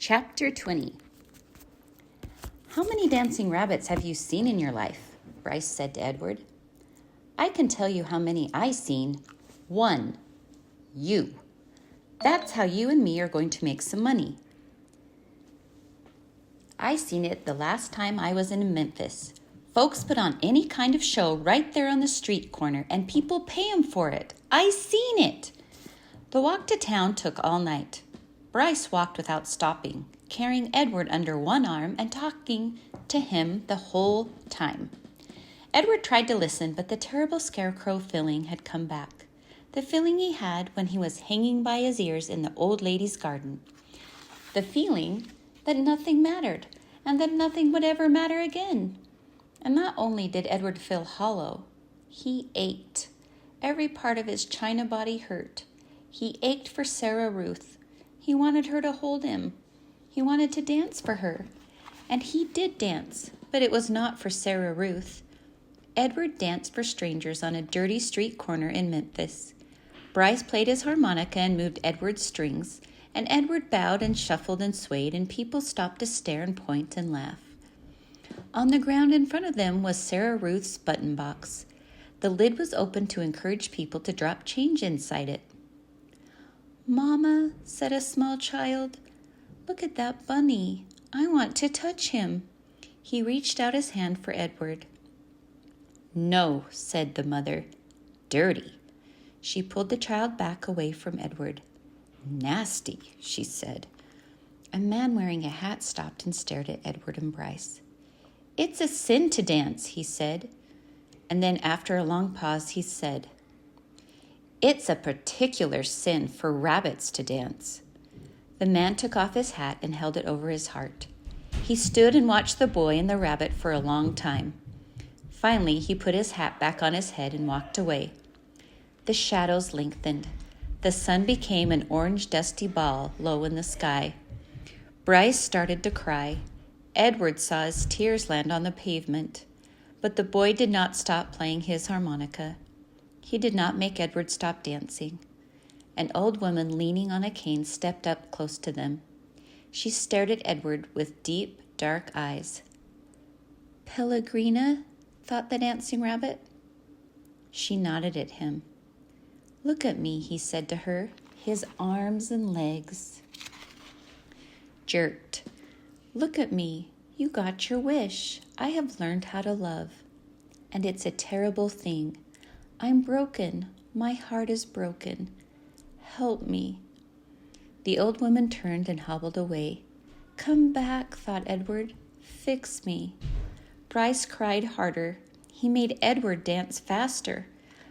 Chapter 20. How many dancing rabbits have you seen in your life? Bryce said to Edward. I can tell you how many I seen. 1. You. That's how you and me are going to make some money. I seen it the last time I was in Memphis. Folks put on any kind of show right there on the street corner, and people pay 'em for it. I seen it. The walk to town took all night. Bryce walked without stopping, carrying Edward under one arm and talking to him the whole time. Edward tried to listen, but the terrible scarecrow feeling had come back. The feeling he had when he was hanging by his ears in the old lady's garden. The feeling that nothing mattered, and that nothing would ever matter again. And not only did Edward feel hollow, he ached. Every part of his china body hurt. He ached for Sarah Ruth. He wanted her to hold him. He wanted to dance for her. And he did dance, but it was not for Sarah Ruth. Edward danced for strangers on a dirty street corner in Memphis. Bryce played his harmonica and moved Edward's strings, and Edward bowed and shuffled and swayed, and people stopped to stare and point and laugh. On the ground in front of them was Sarah Ruth's button box. The lid was open to encourage people to drop change inside it. "Mama," said a small child, "look at that bunny. I want to touch him." He reached out his hand for Edward. "No," said the mother. "Dirty." She pulled the child back away from Edward. "Nasty," she said. A man wearing a hat stopped and stared at Edward and Bryce. "It's a sin to dance," he said. And then after a long pause, he said, "It's a particular sin for rabbits to dance." The man took off his hat and held it over his heart. He stood and watched the boy and the rabbit for a long time. Finally, he put his hat back on his head and walked away. The shadows lengthened. The sun became an orange dusty ball low in the sky. Bryce started to cry. Edward saw his tears land on the pavement. But the boy did not stop playing his harmonica. He did not make Edward stop dancing. An old woman leaning on a cane stepped up close to them. She stared at Edward with deep, dark eyes. "Pellegrina?" thought the dancing rabbit. She nodded at him. "Look at me," he said to her. His arms and legs jerked. "Look at me. You got your wish. I have learned how to love. And it's a terrible thing. I'm broken. My heart is broken. Help me." The old woman turned and hobbled away. "Come back," thought Edward. "Fix me." Bryce cried harder. He made Edward dance faster.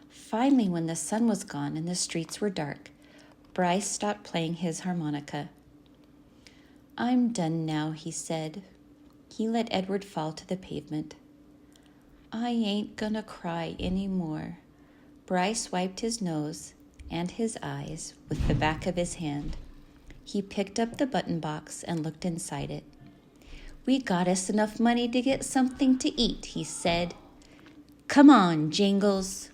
Finally, when the sun was gone and the streets were dark, Bryce stopped playing his harmonica. "I'm done now," he said. He let Edward fall to the pavement. "I ain't gonna cry anymore." Bryce wiped his nose and his eyes with the back of his hand. He picked up the button box and looked inside it. "We got us enough money to get something to eat," he said. "Come on, Jingles."